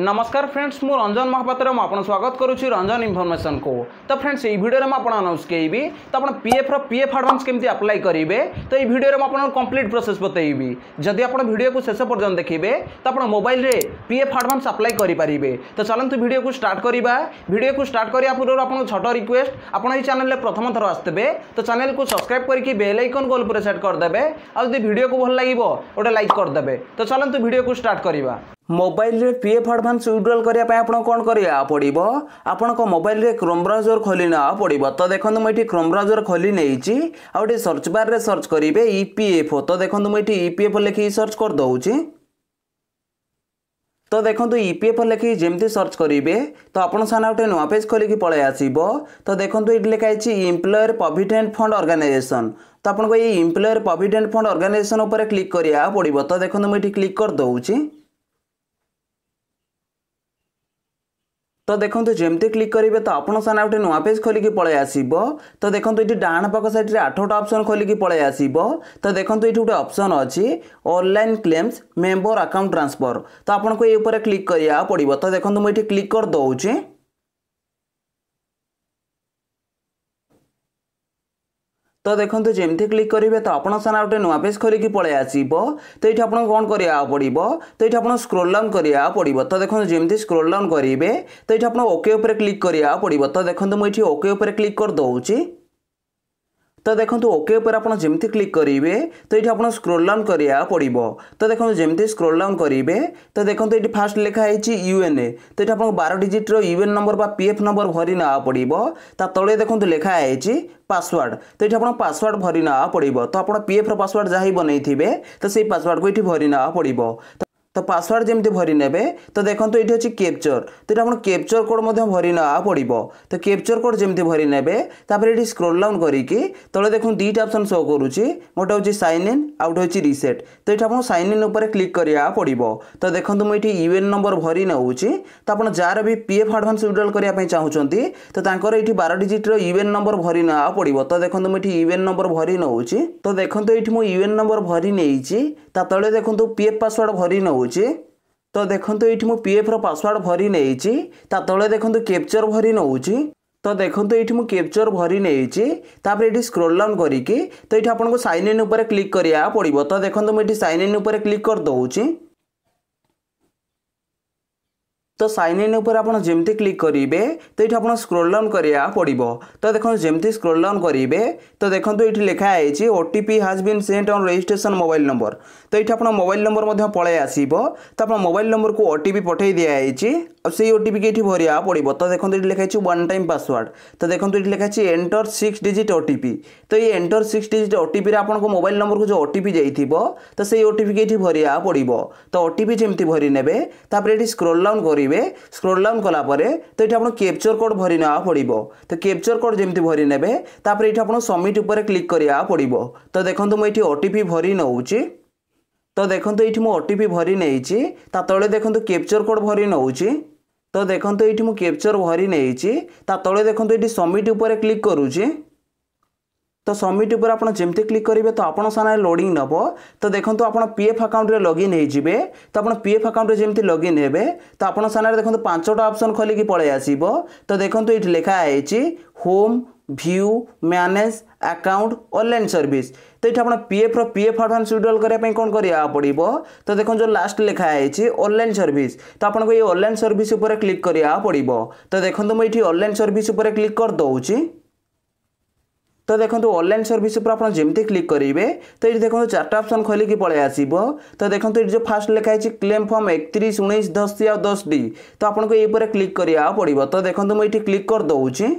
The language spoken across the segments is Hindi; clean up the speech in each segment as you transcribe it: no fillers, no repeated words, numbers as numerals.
नमस्कार फ्रेंड्स मु रंजन महापात्र मुझे स्वागत करुच्ची रंजन इनफॉरमेशन को। तो फ्रेंड्स ये वीडियो में आपको अनाउंस करी तो आप पीएफ एडवांस केमती अप्लाई करेंगे। तो ये वीडियो में आपको कंप्लीट प्रोसेस बतेबी। जदि आप वीडियो को शेष पर्यंत देखिए तो आप मोबाइल रे पीएफ एडवांस अप्लाई करेंगे। तो चलते वीडियो को स्टार्ट करवा। वीडियो को स्टार्ट करिया पूर्व आपको छोट रिक्वेस्ट, आप चैनल प्रथम थर आसते तो चैनल को सब्सक्राइब करके बेल आइकन गोल पर सेट करदे। और जब वीडियो को भल लगे गोटे लाइक करदे। तो चलते वीडियो को स्टार्ट करवा। मोबाइल रे पीएफ एडवांस विड्रॉल करिया पय आपण कोन करिया पड़िबो। आपण को मोबाइल रे क्रोम ब्राउजर खोलिना पड़िबो। तो देखंतु मैं क्रोम ब्राउजर खोली नेछि आ ओटी सर्च बार रे सर्च करिवे ईपीएफओ। तो देखंतु मैं ईपीएफओ लिखि सर्च कर दउछि। तो देखंतु ईपीएफओ लिखि जेमति सर्च करिवे तो आपण साना ओटे नुवा पेज खोली कि पळे आसीबो। तो देखंतु इट लिखा अछि एम्प्लॉयर प्रोविडेंट फंड ऑर्गेनाइजेशन। तो आपण को ये एम्प्लॉयर प्रोविडेंट फंड ऑर्गेनाइजेशन ऊपर क्लिक करिया पड़िबो। तो देखंतु मैं क्लिक कर दउछि। तो देखो जमती क्लिक करेंगे तो आपन साना गोटे नुआ पेज खोलिकी पळे आसीबो। तो देखो ये डाण पाक साइड रे 8टा ऑप्शन खोलिकी पळे आसीबो। तो देखो ये गोटे ऑप्शन अच्छी online claims member account transfer. तो आपन को ये ऊपर क्लिक करिया पड़िबो। तो देखो मुझे क्लिक कर दउछि। तो देखो जमती क्लिक करेंगे तो आपन साना गोटे नुआ पेज खोलिकी पळे आसीबो। तो ये आपन कौन करिया पड़िबो। तो ये आपन स्क्रॉल डाउन करिया पड़िबो। तो देखो जमती स्क्रॉल डाउन करेंगे तो ये आपन ओके ऊपर क्लिक करिया पड़िबो। तो देखो मुझे ओके ऊपर क्लिक कर दउछि। तो देखो ओके ऊपर आप जमती क्लिक करेंगे तो ये आप स्क्रॉल डाउन करिया पड़िबो। तो देखो जमती स्क्रॉल डाउन करेंगे तो देखो ये फास्ट लिखा है यूएनए। तो ये आप 12 डिजिट यूएन नंबर बा पीएफ नंबर भरी ना पड़िबो। ता तळे देखो लिखा है पासवर्ड। तो ये आप पासवर्ड भरी ना पड़िबो। तो आप पीएफ पासवर्ड जहाँ बनै थिबे तो से पासवर्ड को ये भरी ना पड़िबो। तो पासवर्ड जमती भरी नेबे। तो देखो ये अच्छी कैप्चर। तो ये कैप्चर कोड भरी ना पड़िबो। तो कैप्चर कोड जमती भरी नेबे तापर ये स्क्रॉल डाउन करिकी तले देखो दुईटा ऑप्शन शो करूची। गोटे होची साइन इन आ गोटे होची रीसेट। तो ये आप साइन इन ऊपर क्लिक करिया पड़िबो। तो देखो मुझे यूएन नंबर भरी नउची। तो आप जार भी पीएफ एडवांस विड्रॉल करिया पय चाहुचंती तो तांकर एठी 12 डिजिट यूएन नंबर भरी ना पड़िबो। तो देखो मुझे यूएन नंबर भरी नउची। तो देखो ये मु यूएन नंबर भरी नेइची ता तले देखो पीएफ पासवर्ड भरी नउची। तो देखो ये मु पीएफ पासवर्ड भरी नेइची ता तले देखो कैप्चर भरी नउची। तो देखो ये मु कैप्चर भरी नेइची तापर ये स्क्रॉल डाउन करिकी तो ये आपको साइन इन ऊपर क्लिक करिया पड़िबो। तो देखो मुझे साइन इन ऊपर क्लिक कर दउची। तो साइन इन ऊपर आपन जेमती क्लिक करेंगे तो ये आपन स्क्रॉल डाउन करिया पड़िबो। तो देखो जेमती स्क्रॉल डाउन करेंगे तो देखो ये लिखा है OTP has been sent on registration mobile number. तो ये आपन मोबाइल नंबर मध्य पळे आसीबो। तो आपन मोबाइल नंबर को ओटीपी पठै दिया है और से ओटीपी के भरिया पड़िबो। तो देखो ये लिखा है वन टाइम पासवर्ड। तो देखो ये लिखा है एंटर 6 डिजिट ओटीपी। तो ये एंटर 6 डिजिट ओटीपी आपन को मोबाइल नंबर को जो ओटीपी जाइथिबो तो से ओटीपी के भरिया पड़िबो। तो ओटीपी जेमती भरी नेबे तापर ये स्क्रॉल डाउन करेंगे। स्क्रॉल डाउन कला परे तो ये आपन कैप्चर कोड भरी ना पड़िबो। तो कैप्चर कोड जेमती भरी नेबे तापर ये आपन सबमिट ऊपर क्लिक करिया पड़िबो। तो देखंतु मु एठी ओटीपी भरी नउची। तो देखंतु एठी मु ओटीपी भरी नेइची ता तळे देखंतु कैप्चर कोड भरी नउची। तो देखंतु एठी मु कैप्चर भरी नेइची ता तळे देखंतु एठी सबमिट ऊपर क्लिक करूची। तो सबमिट ऊपर आप जमती क्लिक करेंगे तो आपन साना लोडिंग नब। तो देखो आप पीएफ अकाउंट रे लॉगिन होइजिबे। तो आप पीएफ अकाउंट रे जमती लॉगिन हेबे तो आपन साना देखो 5टा ऑप्शन खोलिकी पळे आसीबो। तो देखो ये लिखा है home view manage account online service. तो ये आप पीएफ एडवांस विड्रॉल करने कौन करिया पड़िबो। तो देखो जो लास्ट लिखा है ऑनलाइन सर्विस। तो आपको ये ऑनलाइन सर्विस ऊपर क्लिक करिया पड़िबो। तो देखो मुझे ऑनलाइन सर्विस ऊपर क्लिक कर दउची। तो देखो ऑनलाइन सर्विस पर आप जमती क्लिक करेंगे तो ये देखो 4टा ऑप्शन खोलिकी पळे आसीबो। तो देखो ये जो फास्ट लिखा है क्लेम फॉर्म 31 19 10 या 10 डी। तो आपको ये ऊपर क्लिक करिया पड़िबो। तो देखो मुझे क्लिक कर दउची।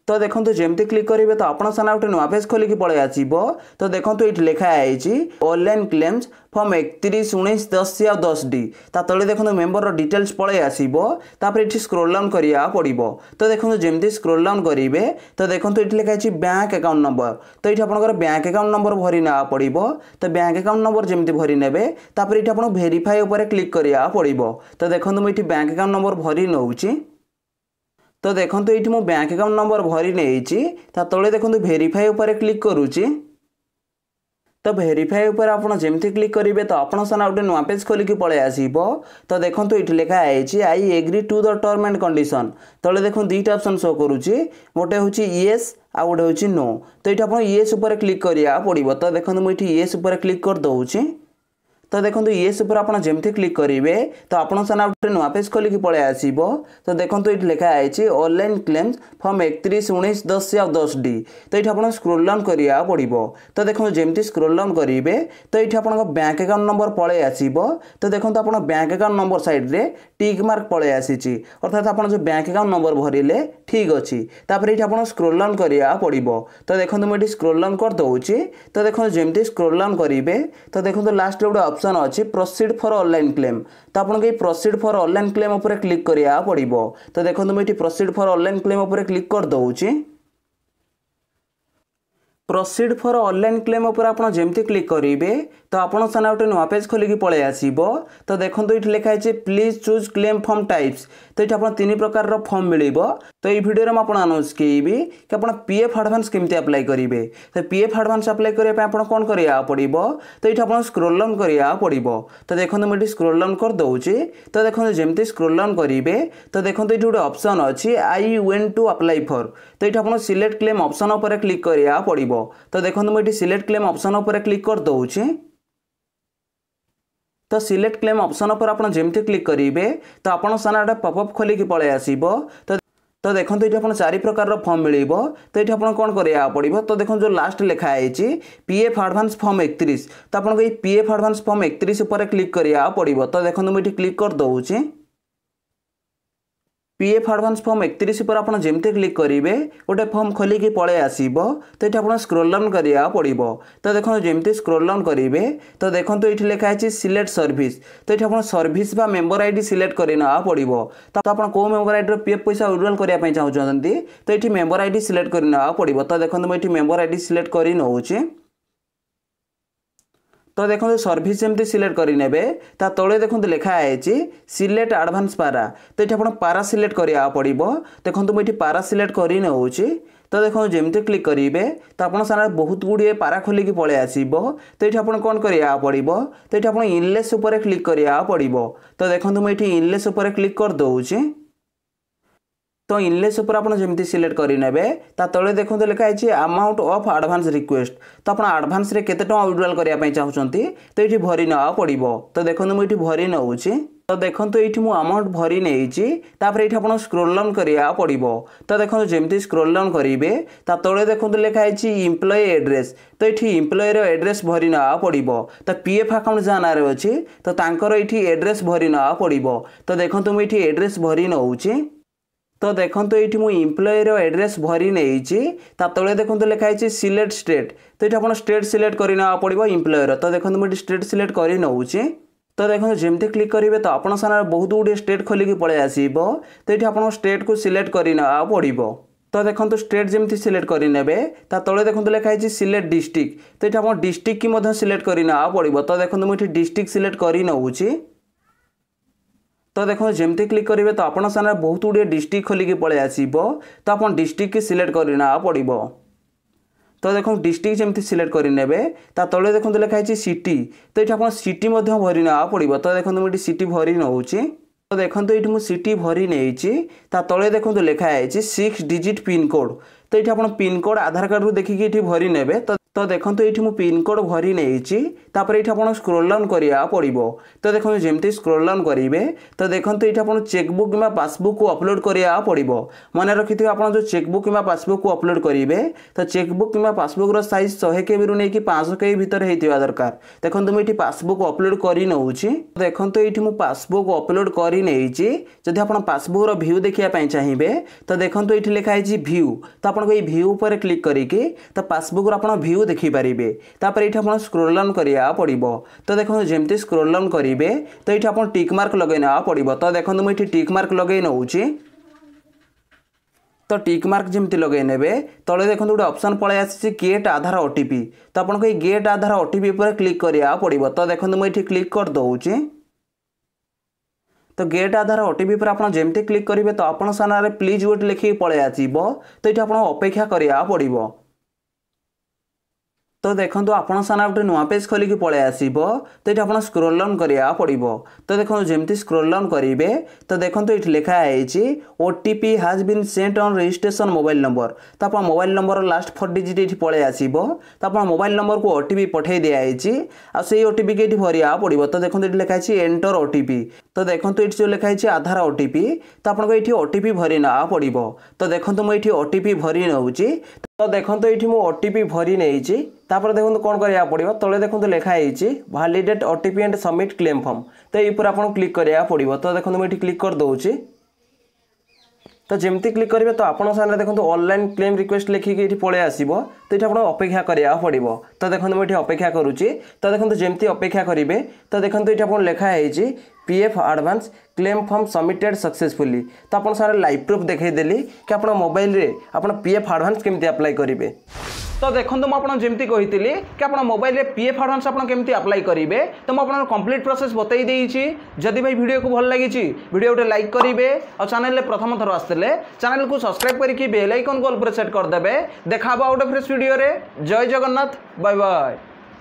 तो देखो जमती क्लिक करेंगे तो आपन साना गोटे नुआ पेज खोलिकी पळे आसीबो। तो देखो ये लिखा है ऑनलाइन क्लेम्स फॉर्म 31 19 10 या 10 डी। ता तळे देखो मेंबर डिटेल्स पळे आसीबो तापर एठी स्क्रॉल डाउन करिया पड़िबो। तो देखो जमती स्क्रॉल डाउन करेंगे तो देखो ये लिखा है बैंक अकाउंट नंबर। तो ये आपनकर बैंक अकाउंट नंबर भरी ना पड़िबो। तो बैंक अकाउंट नंबर जमती भरी नेबे तापर एठी आपन वेरीफाई ऊपर क्लिक करिया पड़िबो। तो देखो मु एठी बैंक अकाउंट नंबर भरी नउची। तो देखो ये मो बैंक अकाउंट नंबर भरी नहीं तले देखो वेरीफाई ऊपर क्लिक करुच्ची। तो भेरीफाई ऊपर आपन जेमती क्लिक करेंगे तो आपन सामने गोटे नुआ पेज खोलिकी पलि आसो। तो देखो ये लिखाई I agree to the term and condition. तले देखो दुईटा ऑप्शन शो करुच्ची, गोटे हूँ येस आ गोटे हूँ नो। तो ये आप येस उपर क्लिक करा पड़ो। तो देखो मुझे येस उपर क्लिक कर दूची। तो देखो येस उपर आप जमती क्लिक करेंगे तो आपन सामने गोटे नुआ पेज खोलिकी पलि आसो। तो देखो ये लिखाई ऑनलाइन क्लेम्स फॉर्म 31/19/10/10D। तो ये आप स्क्रोल डाउन करा पड़ो। तो देखो जमती स्क्रोल डाउन करेंगे तो ये आप बैंक अकाउंट नंबर पलि आसो। तो देखो आप बैंक अकाउंट नंबर साइड रे टिक मार्क पलि आसी, अर्थात आप जो बैंक अकाउंट नंबर भरिले ठीक अच्छी। ये आप स्क्रोल डाउन करा पड़ो। तो देखो मुझे स्क्रोल डाउन कर दूची। तो देखो जमती स्क्रोल डाउन करेंगे तो देखो लास्ट गोटे ऑप्शन अच्छी प्रोसीड फॉर ऑनलाइन क्लेम। तो आपको ये प्रोसीड फॉर ऑनलाइन क्लेम उपर क्लिक करा पड़ो। तो देखो मुझे प्रोसीड फॉर ऑनलाइन क्लेम उपर क्लिक कर दूची। प्रोसीड फॉर ऑनलाइन क्लेम उपर आप जमती क्लिक करेंगे तो आपन सामने गोटे नुआ पेज खोलिकी पलि आसो। तो देखो ये लिखाई please choose claim form types. तो ये आप 3 प्रकार फॉर्म मिल। तो ये वीडियो में आपको अनाउंस करेंगे कि आप पीएफ एडवांस केमती अप्लाई करेंगे। तो पीएफ एडवांस अप्लाई करने आप कौन करा पड़ो। तो ये आप स्क्रोल डाउन करा पड़ो। तो देखो मुझे स्क्रोल डाउन कर दूची। तो देखो जमती स्क्रोल डाउन करेंगे तो देखो ये गोटे ऑप्शन अच्छी I want to apply for. तो ये आप सिलेक्ट क्लेम ऑप्शन उपर क्लिक करा पड़ो। तो देखो मुझे सिलेक्ट क्लेम ऑप्शन उपर क्लिक कर दूची। तो सिलेक्ट क्लेम ऑप्शन पर आप जमती क्लिक करेंगे तो आपन सामने गोटे पॉपअप खोलिकी पलि आसो। तो देखो ये आप 4 प्रकार फॉर्म मिल। तो ये आप कौन करा पड़ो। तो देखो जो लास्ट लिखाई पीएफ एडवांस फॉर्म 31। तो आपको ये पीएफ एडवांस फॉर्म 31 उपर क्लिक करा पड़ो। तो देखो मुझे क्लिक कर दूची। पीएफ एडवांस फॉर्म 31 पर आप जमती क्लिक करेंगे गोटे फॉर्म खोलिकी पलि आसो। तो ये आप स्क्रोल डाउन करा पड़ो। तो देखो जमती स्क्रोल डाउन करेंगे तो देखो ये लिखाई सिलेक्ट सर्विस। तो ये आप सर्विस बा मेंबर आईडी सिलेक्ट करना पड़ो। तो आप कौ मेंबर आईडी पीएफ पैसा विड्रॉल करने चाहते तो ये मेंबर आईडी सिलेक्ट करना पड़ो। तो देखो मुझे मेंबर आईडी सिलेक्ट कर नौचे। तो देखो सर्विस जमती सिलेक्ट करेंगे ता तले देखो लिखाई सिलेक्ट एडवांस पारा। तो ये आप पारा सिलेक्ट करा पड़ो। देखो मुझे पारा सिलेक्ट कर नौचे। तो देखो जमती क्लिक करेंगे तो आप सामने बहुत गुड़िए पारा खोलिकी पलि आसो। तो ये आप कौन करा पड़ो। तो ये आप इनलेस उपर क्लिक करा पड़ो। तो देखो मुझे इनलेस उपर क्लिक कर दूची। तो इनलेस उपर आप जमती सिलेक्ट करेंगे ता तले देखो लिखाई अमाउंट ऑफ एडवांस रिक्वेस्ट। तो आप एडवांस रे केते टका विड्रॉल करने चाहते तो ये भरी ना पड़ो। तो देखो मुझे भरी नौची। तो देखो ये अमाउंट भरी नहीं तापर ये आप स्क्रोल डाउन करा पड़ो। तो देखो जमती स्क्रोल डाउन करेंगे ता तले देखो लिखाई एम्प्लॉय एड्रेस। तो ये एम्प्लॉयर एड्रेस भरी ना पड़ो। तो पीएफ अकाउंट जहाँ ना अच्छी तो तांकर ये एड्रेस भरी ना पड़ो। तो देखो मुझे एड्रेस भरी नौची। तो देखो ये मुझे एम्प्लॉयर एड्रेस भरी नहीं तले देखो लिखाई सिलेक्ट स्टेट। तो ये आप स्टेट सिलेक्ट करना पड़ो एम्प्लॉयर। तो देखो मुझे स्टेट सिलेक्ट कर नौचे। तो देखो जमती क्लिक करेंगे तो आप सामने बहुत गुड़े स्टेट खोलिकी पलि आसो। तो ये आप स्टेट को सिलेक्ट करना पड़ो। तो देखो स्टेट जमती सिलेक्ट करेंगे तले देखो लिखाई सिलेक्ट डिस्ट्रिक्ट। तो ये आप डिस्ट्रिक्ट की सिलेक्ट करना पड़ो। तो देखो मुझे डिस्ट्रिक्ट सिलेक्ट कर नौचे। तो देखो जमती क्लिक करेंगे तो आप सामने बहुत गुड़े डिस्ट्रिक्ट खोलिकी पलि आसो। तो आप डिस्ट्रिक्ट की सिलेक्ट करना पड़ो। तो देखो डिस्ट्रिक्ट जमती सिलेक्ट करेंगे तले देखो लिखाई सिटी। तो ये आप सिटी भरना पड़ो। तो देखो मुझे सिटी भरी नौचे। तो देखो ये मुझे सिटी भरी नहीं तले देखो लिखाई 6 डिजिट पिन कोड। तो ये आप पिन कोड आधार कार्ड रू देखिए ये भरी ने। तो देखो ये मुझे पिन कोड भरी नहीं ये आप स्क्रोल डाउन करा पड़ो। तो देखो जमती स्क्रोल डाउन करेंगे तो देखो ये आप चेकबुक कि पासबुक को अपलोड करा पड़ो। मन रखि आप जो चेकबुक कि पासबुक को अपलोड करेंगे तो चेकबुक कि पासबुक साइज 100 KB रू नहीं 500 KB भितर होता दरकार। देखो मुझे पासबुक अपलोड कर नौची। देखो ये मुझे पासबुक अपलोड कर जदि आप पासबुक भ्यू देखापी चाहिए तो देखो ये लिखाई भ्यू। तो आपको ये भ्यू पर क्लिक करके तो पासबुक आप भ्यू देखिपारे। तापर ये आप स्क्रोल डाउन करा पड़ो। तो देखो जमती स्क्रोल डाउन करेंगे तो ये आप टिक मार्क लगेना पड़ो। तो देखो मुझे टिक मार्क लगे नौची। तो टिक मार्क जमती लगे ने तले देखो गोटे ऑप्शन पलि आसी गेट आधार ओटीपी। तो आपको ये गेट आधार ओटीपी पर क्लिक करा पड़ो। तो देखो मुझे क्लिक कर दूची। तो गेट आधार ओटीपी पर आप जमती क्लिक करेंगे तो आप सामने प्लीज वेट लिखिक पलि आसो। तो ये आप अपेक्षा करा पड़ो। तो देखो आपण सामने गोटे नुआ पेज खोलिक पलि आसो तो ये आप स्क्रोल डाउन करा पड़ो। तो देखो जमती स्क्रोल डाउन करेंगे तो देखो ये लिखाई OTP has been sent on registration mobile number. तो आप मोबाइल नंबर लास्ट 4 डिजिट ये पलि आसो। तो आप मोबाइल नंबर को ओटीपी पठे दिखाई आई ओटीपी के भरिया पड़ो। तो देखो ये लिखाई एंटर ओटीपी। तो देखो ये जो लिखाई आधार ओटीपी तो आपको ये ओटीपी भरी ना पड़ो। तो देखो मुझे ओटीपी भरी नौची। तो देखो ये मुझे ओटीपी भरी नहीं तापर देखो कौन करा पड़ो तले देखो लिखाई validate OTP and submit claim form. तो ये आपको क्लिक करा पड़ो। तो देखो मुझे क्लिक कर दूसरी। तो जमती क्लिक करेंगे तो आपन सामने देखो ऑनलाइन क्लेम रिक्वेस्ट लिखिकी ये पलि आसो। तो ये आपको अपेक्षा करा पड़ो। तो देखो मुझे अपेक्षा करुच्ची। तो देखो जमती अपेक्षा करेंगे तो देखो ये आपको लिखाई PF advance claim form submitted successfully. तो आप सारे लाइव प्रूफ देखईदेली कि आप मोबाइल रे आप पीएफ एडवांस केमती अप्लाई करेंगे। तो देखो मुझे जमती कही कि आप मोबाइल रे पीएफ एडवांस आप केमती अप्लाई करेंगे। तो मुझे कंप्लीट प्रोसेस बताई देछि। जदि भाई वीडियो को भल लगी वीडियो गोटे लाइक करेंगे और चैनल में प्रथम थर आसते चैनल को सब्सक्राइब करके बेल आइकन को ऑल पर सेट करदे। देखा गोटे फ्रेश वीडियो रे। जय जगन्नाथ। Bye bye.